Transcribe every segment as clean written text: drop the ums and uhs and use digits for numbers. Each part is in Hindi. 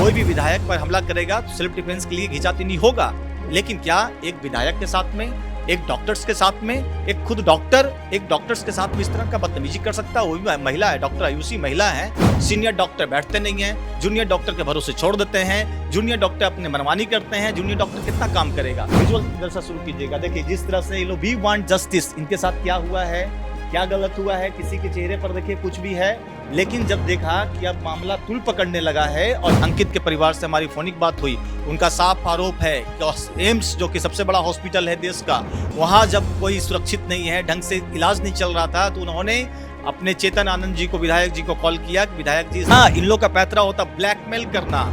कोई भी विधायक पर हमला करेगा तो सेल्फ डिफेंस के लिए घिचातीनी होगा, लेकिन क्या एक विधायक के साथ में, एक डॉक्टर्स के साथ में, एक खुद डॉक्टर एक डॉक्टर्स के साथ में इस तरह का बदतमीजी कर सकता है? वो भी महिला है, डॉक्टर आयुषी महिला है। सीनियर डॉक्टर बैठते नहीं हैं, जूनियर डॉक्टर के भरोसे छोड़ देते हैं, जूनियर डॉक्टर अपने मनमानी करते हैं। जूनियर डॉक्टर कितना काम करेगा? विजुअल दर्शक शुरू कीजिएगा। देखिए जिस तरह से ये लोग वी वांट जस्टिस, इनके साथ क्या हुआ है, क्या गलत हुआ है, किसी के चेहरे पर देखिए कुछ भी है, लेकिन जब देखा कि अब मामला तुल पकड़ने लगा है और अंकित के परिवार से हमारी फोनिक बात हुई, उनका साफ आरोप है कि एम्स जो कि सबसे बड़ा हॉस्पिटल है देश का, वहां जब कोई सुरक्षित नहीं है, ढंग से इलाज नहीं चल रहा था, तो उन्होंने अपने चेतन आनंद जी को, विधायक जी को कॉल किया कि विधायक जी, हाँ इन लोग का पैतरा होता ब्लैकमेल करना,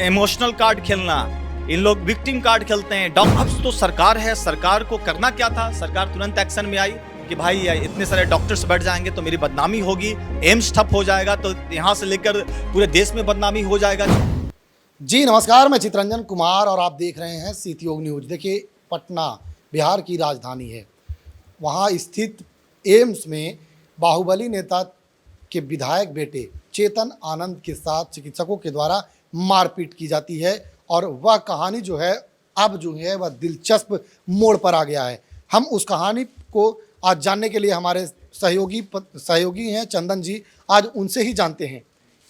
इमोशनल कार्ड खेलना, इन लोग विक्टिम कार्ड खेलते हैं। अब तो सरकार है, सरकार को करना क्या था? सरकार तुरंत एक्शन में आई कि भाई इतने सारे डॉक्टर्स बैठ जाएंगे तो मेरी बदनामी होगी, एम्स ठप हो जाएगा तो यहाँ से लेकर पूरे देश में बदनामी हो जाएगा। जी नमस्कार, मैं चितरंजन कुमार और आप देख रहे हैं सीतयोग न्यूज। देखिए पटना बिहार की राजधानी है, वहाँ स्थित एम्स में बाहुबली नेता के विधायक बेटे चेतन आनंद के साथ चिकित्सकों के द्वारा मारपीट की जाती है और वह कहानी जो है अब जो है वह दिलचस्प मोड़ पर आ गया है। हम उस कहानी को आज जानने के लिए हमारे सहयोगी हैं चंदन जी, आज उनसे ही जानते हैं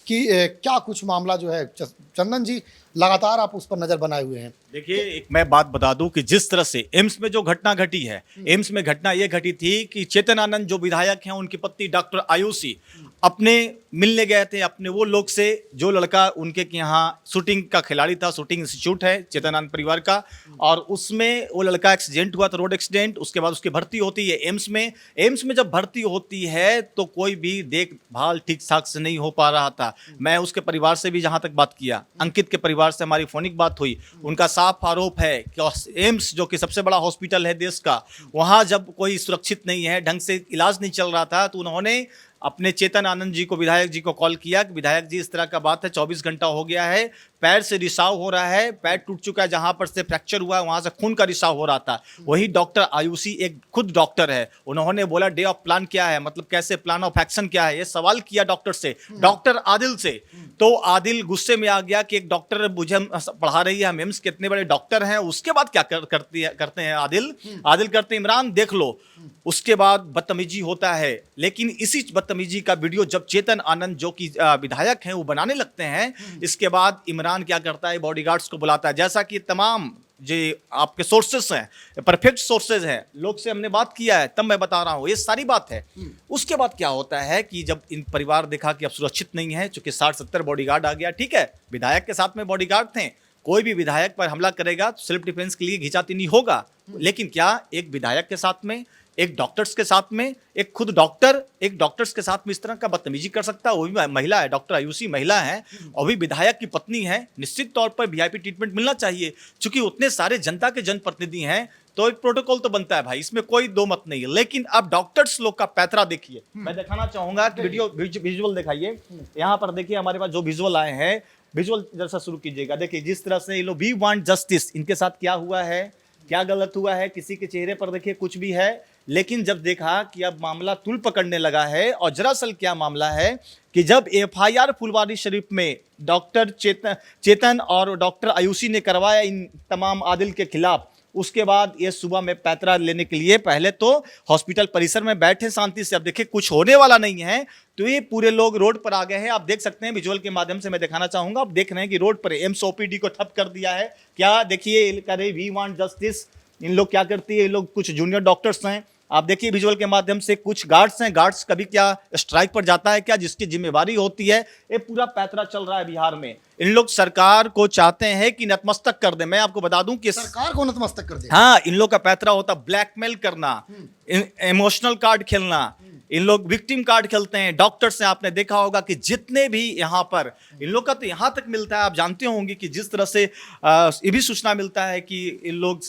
कि क्या कुछ मामला जो है। चंदन जी, लगातार आप उस पर नजर बनाए हुए हैं। देखिए एक मैं बात बता दूं कि जिस तरह से एम्स में जो घटना घटी है, एम्स में घटना ये घटी थी कि चेतन आनंद जो विधायक हैं, उनकी पत्नी डॉक्टर आयुषी अपने मिलने गए थे अपने वो लोग से, जो लड़का उनके यहाँ शूटिंग का खिलाड़ी था, शूटिंग इंस्टीट्यूट है चेतन आनंद परिवार का, और उसमें वो लड़का एक्सीडेंट हुआ था, रोड एक्सीडेंट। उसके बाद उसकी भर्ती होती है एम्स में। एम्स में जब भर्ती होती है तो कोई भी देखभाल ठीक ठाक से नहीं हो पा रहा था। मैं उसके परिवार से भी जहाँ तक बात किया, अंकित के परिवार से हमारी फोनिक बात हुई, उनका साफ आरोप है कि एम्स जो कि सबसे बड़ा हॉस्पिटल है देश का, वहां जब कोई सुरक्षित नहीं है, ढंग से इलाज नहीं चल रहा था, तो उन्होंने अपने चेतन आनंद जी को, विधायक जी को कॉल किया कि विधायक जी इस तरह का बात है, 24 घंटा हो गया है, पैर से रिसाव हो रहा है, पैर टूट चुका है, जहां पर से फ्रैक्चर हुआ है वहां से खून का रिसाव हो रहा था। वही डॉक्टर आयुषी एक खुद डॉक्टर है, उन्होंने बोला डे ऑफ प्लान क्या है, मतलब कैसे प्लान ऑफ एक्शन क्या है, ये सवाल किया डॉक्टर से, डॉक्टर आदिल से। तो आदिल गुस्से में आ गया कि एक डॉक्टर मुझे पढ़ा रही है, हम एम्स के इतने बड़े डॉक्टर हैं। उसके बाद क्या करते हैं आदिल करते इमरान देख लो। उसके बाद बदतमीजी होता है, लेकिन इसी बदतमीजी का वीडियो जब चेतन आनंद जो कि विधायक हैं वो बनाने लगते हैं, इसके बाद इमरान क्या करता है, बॉडीगार्ड्स को बुलाता है। जैसा कि तमाम जो आपके सोर्सेस हैं, परफेक्ट सोर्सेज हैं, लोग से हमने बात किया है, तब मैं बता रहा हूं ये सारी बात है। उसके बाद क्या होता है कि जब इन परिवार देखा कि अब सुरक्षित नहीं है, चूंकि 60-70 बॉडीगार्ड आ गया, ठीक है विधायक के साथ में बॉडीगार्ड थे, कोई भी विधायक पर हमला करेगा तो सेल्फ डिफेंस के लिए घिचातीनी होगा, लेकिन क्या एक विधायक के साथ में, एक डॉक्टर्स के साथ में, एक खुद डॉक्टर एक डॉक्टर्स के साथ में इस तरह का बदतमीजी कर सकता है? वो भी महिला है, डॉक्टर आयुषी महिला है और भी विधायक की पत्नी है। निश्चित तौर पर वीआईपी ट्रीटमेंट मिलना चाहिए, क्योंकि उतने सारे जनता के जनप्रतिनिधि हैं, तो एक प्रोटोकॉल तो बनता है भाई, इसमें कोई दो मत नहीं है। लेकिन अब डॉक्टर्स लोग का पैतरा देखिए, मैं दिखाना चाहूंगा कि वीडियो विजुअल दिखाइए। यहाँ पर देखिए हमारे पास जो विजुअल आए हैं, विजुअल जैसा शुरू कीजिएगा। देखिए जिस तरह से ये लोग वी वांट जस्टिस, इनके साथ क्या हुआ है, क्या गलत हुआ है, किसी के चेहरे पर देखिए कुछ भी है, लेकिन जब देखा कि अब मामला तुल पकड़ने लगा है, और दरअसल क्या मामला है कि जब एफआईआर फुलवारी शरीफ में डॉक्टर चेतन और डॉक्टर आयुषी ने करवाया इन तमाम आदिल के खिलाफ, उसके बाद ये सुबह में पैतरा लेने के लिए पहले तो हॉस्पिटल परिसर में बैठे शांति से, अब देखिए कुछ होने वाला नहीं है, तो ये पूरे लोग रोड पर आ गए हैं। आप देख सकते हैं, विजुअल के माध्यम से मैं दिखाना चाहूंगा, आप देख रहे हैं कि रोड पर एम्स ओपीडी को ठप कर दिया है। क्या देखिए करे वी वांट जस्टिस, इन लोग क्या करती है, ये लोग कुछ जूनियर डॉक्टर्स हैं, आप देखिए विजुअल के माध्यम से, कुछ गार्ड्स हैं, गार्ड्स कभी क्या स्ट्राइक पर जाता है क्या, जिसकी जिम्मेवारी होती है। ये पूरा पैतरा चल रहा है बिहार में। इन लोग सरकार को चाहते हैं कि नतमस्तक कर दे। मैं आपको बता दूं कि सरकार को नतमस्तक कर दे, हाँ इन लोग का पैतरा होता ब्लैकमेल करना, इमोशनल कार्ड खेलना, इन लोग विक्टिम कार्ड खेलते हैं। डॉक्टर्स से आपने देखा होगा कि जितने भी यहाँ पर इन लोग का तो यहाँ तक मिलता है, आप जानते होंगे कि जिस तरह से ये भी सूचना मिलता है कि इन लोग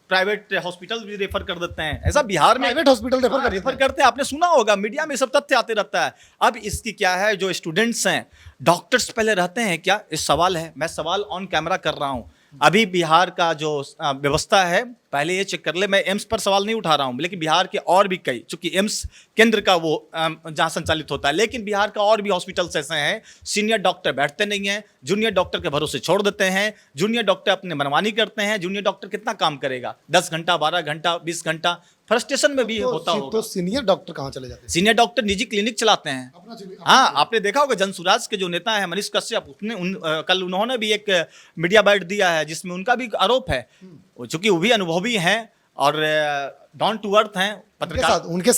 प्राइवेट हॉस्पिटल भी रेफर कर देते हैं। ऐसा बिहार में प्राइवेट हॉस्पिटल रेफर करते हैं, आपने सुना होगा, मीडिया में सब तथ्य आते रहता है। अब इसकी क्या है, जो स्टूडेंट्स हैं, डॉक्टर्स पहले रहते हैं क्या, इस सवाल है, मैं सवाल ऑन कैमरा कर रहा हूँ। अभी बिहार का जो व्यवस्था है, पहले ये चेक कर ले। मैं एम्स पर सवाल नहीं उठा रहा हूँ, लेकिन बिहार के और भी कई, चूंकि एम्स केंद्र का वो जहाँ संचालित होता है, लेकिन बिहार का और भी हॉस्पिटल्स ऐसे हैं, सीनियर डॉक्टर बैठते नहीं हैं, जूनियर डॉक्टर के भरोसे छोड़ देते हैं, जूनियर डॉक्टर अपने मनमानी करते हैं। जूनियर डॉक्टर कितना काम करेगा, 10 घंटा, 12 घंटा, 20 घंटा, फ्रस्ट्रेशन में भी होता होगा। तो सीनियर डॉक्टर कहाँ चले जाते हैं? सीनियर डॉक्टर निजी क्लिनिक चलाते हैं। हाँ, आपने देखा होगा जनसुराज के जो नेता है मनीष कश्यप, कल उन्होंने भी एक मीडिया बाइट दिया है जिसमें उनका भी आरोप है, चूंकि वो भी अनुभवी हैं और डाउन टू अर्थ हैं पत्रकार, उनके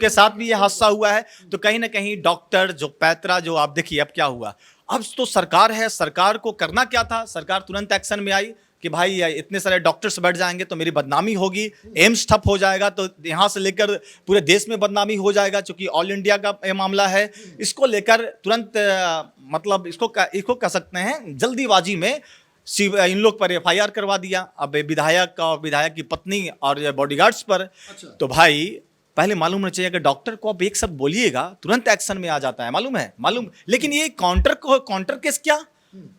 साथ भी ये हादसा हुआ है। तो कहीं ना कहीं डॉक्टर जो पैतरा, जो आप देखिए अब क्या हुआ, अब तो सरकार है, सरकार को करना क्या था, सरकार तुरंत एक्शन में आई कि भाई इतने सारे डॉक्टर्स बैठ जाएंगे तो मेरी बदनामी होगी, एम्स ठप हो जाएगा तो यहाँ से लेकर पूरे देश में बदनामी हो जाएगा, क्योंकि ऑल इंडिया का ये मामला है। इसको लेकर तुरंत मतलब इसको कह सकते हैं जल्दीबाजी में इन लोग पर एफआईआर करवा दिया। अब विधायक और विधायक की पत्नी और बॉडीगार्ड्स पर। तो भाई पहले मालूम होना चाहिए कि डॉक्टर को आप एक शब्द बोलिएगा तुरंत एक्शन में आ जाता है, मालूम। लेकिन ये काउंटर केस क्या,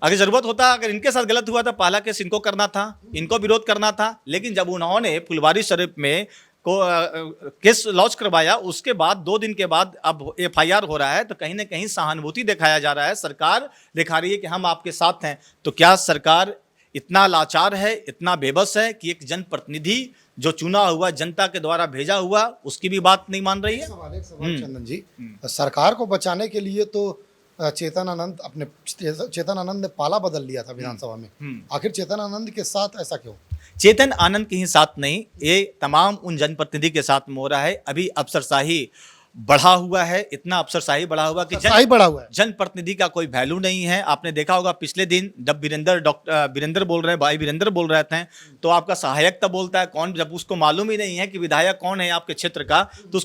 अगर जरूरत होता, अगर इनके साथ गलत हुआ था, पहला केस इनको करना था, इनको विरोध करना था। लेकिन जब उन्होंने फुलवारी शरीफ में केस लॉन्च करवाया, उसके बाद 2 दिन के बाद अब एफआईआर हो रहा है, तो कहीं ना कहीं सहानुभूति दिखाया जा रहा है, सरकार दिखा रही है कि हम आपके साथ हैं। तो क्या सरकार इतना लाचार है, इतना बेबस है कि एक जनप्रतिनिधि जो चुना हुआ, जनता के द्वारा भेजा हुआ, उसकी भी बात नहीं मान रही है? एक सवाल चंदन जी, सरकार को बचाने के लिए तो चेतन आनंद ने पाला बदल लिया था विधानसभा में। आखिर चेतन आनंद के साथ ऐसा क्यों? चेतन आनंद के ही साथ नहीं, ये तमाम उन जनप्रतिनिधि के साथ हो रहा है। अभी अफसरशाही बढ़ा हुआ है, इतना अफसरशाही बढ़ा हुआ कि जनप्रतिनिधि का कोई वैल्यू नहीं है। आपने देखा होगा पिछले दिन जब वीरेंद्र बोल रहे हैं, भाई वीरेंद्र बोल रहे थे, तो आपका सहायक तब बोलता है कौन, जब उसको मालूम ही नहीं है कि विधायक कौन है आपके क्षेत्र का, तो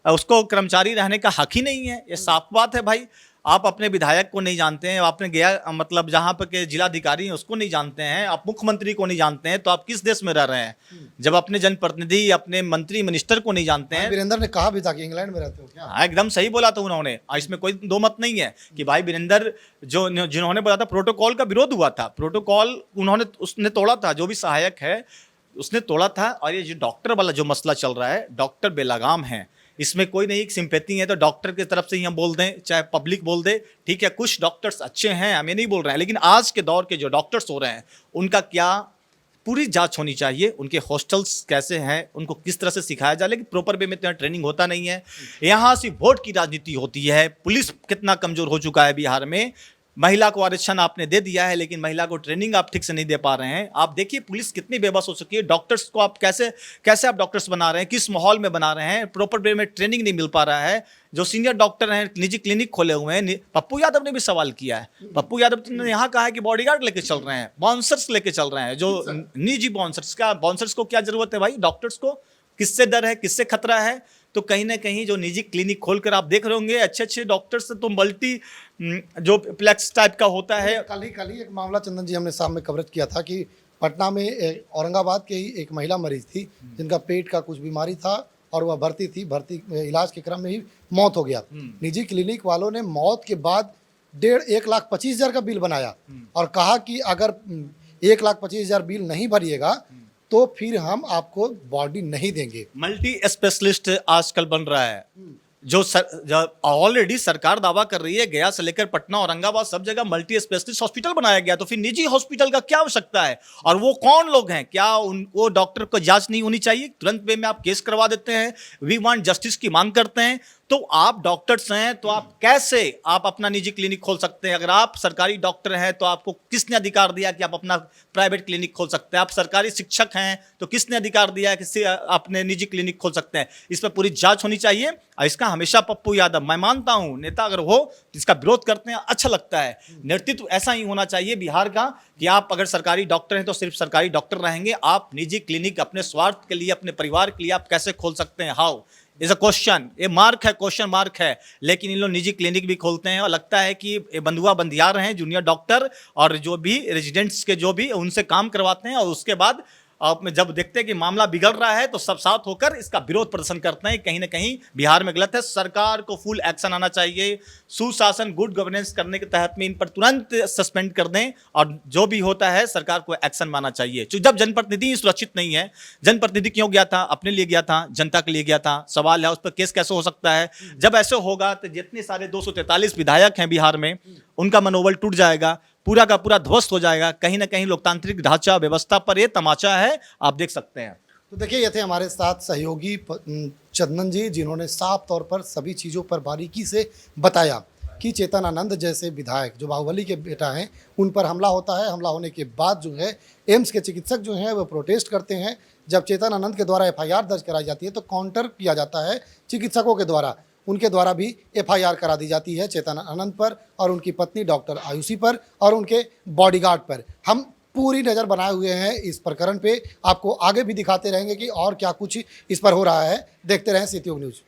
उसको कर्मचारी रहने का हक ही नहीं है। ये साफ बात है भाई। आप अपने विधायक को नहीं जानते हैं, आपने गया मतलब जहाँ पर के जिलाधिकारी हैं उसको नहीं जानते हैं, आप मुख्यमंत्री को नहीं जानते हैं, तो आप किस देश में रह रहे हैं जब अपने जनप्रतिनिधि, अपने मंत्री, मिनिस्टर को नहीं जानते हैं? वीरेंद्र ने कहा भी था कि इंग्लैंड में रहते हो क्या? हाँ, एकदम सही बोला था उन्होंने, इसमें कोई दो मत नहीं है कि भाई वीरेंद्र जिन्होंने बोला था, प्रोटोकॉल का विरोध हुआ था, प्रोटोकॉल उसने तोड़ा था, जो भी सहायक है उसने तोड़ा था। और ये जो डॉक्टर वाला जो मसला चल रहा है, डॉक्टर बेलगाम है, इसमें कोई नहीं सिंपैथी है तो डॉक्टर की तरफ से ही हम बोल दें, चाहे पब्लिक बोल दे, ठीक है, कुछ डॉक्टर्स अच्छे हैं, हम ये नहीं बोल रहे हैं, लेकिन आज के दौर के जो डॉक्टर्स हो रहे हैं उनका क्या पूरी जांच होनी चाहिए, उनके हॉस्टल्स कैसे हैं, उनको किस तरह से सिखाया जाए, लेकिन प्रॉपर वे में इतना ट्रेनिंग होता नहीं है। यहाँ सिर्फ वोट की राजनीति होती है। पुलिस कितना कमजोर हो चुका है बिहार में, महिला को आरक्षण आपने दे दिया है, लेकिन महिला को ट्रेनिंग आप ठीक से नहीं दे पा रहे हैं। आप देखिए पुलिस कितनी बेबस हो चुकी है, डॉक्टर्स को आप कैसे आप डॉक्टर्स बना रहे हैं, किस माहौल में बना रहे हैं, प्रॉपर वे में ट्रेनिंग नहीं मिल पा रहा है। जो सीनियर डॉक्टर हैं, निजी क्लिनिक खोले हुए हैं, पप्पू यादव ने भी सवाल किया है, पप्पू यादव ने यहाँ कहा है कि बॉडीगार्ड लेके चल रहे हैं, बाउंसर्स लेके चल रहे हैं, जो निजी बाउंसर्स को क्या जरूरत है भाई, डॉक्टर्स को किससे डर है, किससे खतरा है? तो कहीं ना कहीं जो निजी क्लिनिक खोलकर आप देख रहे होंगे, अच्छे डॉक्टर्स तो मल्टी जो प्लेक्स टाइप का होता है। कल ही एक मामला चंदन जी हमने सामने कवरेज किया था कि पटना में औरंगाबाद के ही एक महिला मरीज थी जिनका पेट का कुछ बीमारी था और वह भर्ती इलाज के क्रम में ही मौत हो गया। निजी क्लिनिक वालों ने मौत के बाद 1,25,000 का बिल बनाया और कहा कि अगर 1,25,000 बिल नहीं भरिएगा तो फिर हम आपको बॉडी नहीं देंगे। मल्टी स्पेशलिस्ट आजकल बन रहा है, जो ऑलरेडी सरकार दावा कर रही है, गया से लेकर पटना, औरंगाबाद सब जगह मल्टी स्पेशलिस्ट हॉस्पिटल बनाया गया, तो फिर निजी हॉस्पिटल का क्या आवश्यकता है? और वो कौन लोग हैं? क्या वो डॉक्टर को जांच नहीं होनी चाहिए? तुरंत वे में आप केस करवा देते हैं, वी वांट जस्टिस की मांग करते हैं। तो आप डॉक्टर्स हैं तो आप कैसे आप अपना निजी क्लिनिक खोल सकते हैं? अगर आप सरकारी डॉक्टर हैं तो आपको किसने अधिकार दिया कि आप अपना प्राइवेट क्लिनिक खोल सकते हैं? आप सरकारी शिक्षक हैं तो किसने अधिकार दिया कि अपने निजी क्लिनिक खोल सकते हैं? इस पर पूरी जांच होनी चाहिए। और इसका हमेशा पप्पू यादव, मैं मानता हूं नेता अगर हो जिसका विरोध करते हैं अच्छा लगता है, नेतृत्व ऐसा ही होना चाहिए बिहार का कि आप अगर सरकारी डॉक्टर हैं तो सिर्फ सरकारी डॉक्टर रहेंगे, आप निजी क्लिनिक अपने स्वार्थ के लिए, अपने परिवार के लिए आप कैसे खोल सकते हैं? हाउ इज अ क्वेश्चन, ये मार्क है, क्वेश्चन मार्क है। लेकिन इन लोग निजी क्लिनिक भी खोलते हैं और लगता है कि ये बंधुआ बंदियार हैं, जूनियर डॉक्टर और जो भी रेजिडेंट्स के जो भी उनसे काम करवाते हैं और उसके बाद आप में जब देखते हैं कि मामला बिगड़ रहा है तो सब साथ होकर इसका विरोध प्रदर्शन करते हैं। कहीं ना कहीं बिहार में गलत है, सरकार को फुल एक्शन आना चाहिए। सुशासन, गुड गवर्नेंस करने के तहत में इन पर तुरंत सस्पेंड कर दें और जो भी होता है सरकार को एक्शन मानना चाहिए। जब जनप्रतिनिधि सुरक्षित नहीं है, जनप्रतिनिधि क्यों गया था? अपने लिए गया था, जनता के लिए गया था। सवाल है उस पर केस कैसे हो सकता है? जब ऐसे होगा तो जितने सारे 243 विधायक हैं बिहार में, उनका मनोबल टूट जाएगा, पूरा का पूरा ध्वस्त हो जाएगा। कहीं ना कहीं लोकतांत्रिक ढांचा व्यवस्था पर ये तमाचा है, आप देख सकते हैं। तो देखिए, ये थे हमारे साथ सहयोगी चंदन जी, जिन्होंने साफ तौर पर सभी चीज़ों पर बारीकी से बताया कि चेतन आनंद जैसे विधायक जो बाहुबली के बेटा हैं, उन पर हमला होता है। हमला होने के बाद जो है एम्स के चिकित्सक जो हैं वो प्रोटेस्ट करते हैं। जब चेतन आनंद के द्वारा एफआईआर दर्ज कराई जाती है तो काउंटर किया जाता है चिकित्सकों के द्वारा। उनके द्वारा भी एफआईआर करा दी जाती है चेतन आनंद पर और उनकी पत्नी डॉक्टर आयुषी पर और उनके बॉडीगार्ड पर। हम पूरी नज़र बनाए हुए हैं इस प्रकरण पे, आपको आगे भी दिखाते रहेंगे कि और क्या कुछ इस पर हो रहा है। देखते रहें सीटी न्यूज़।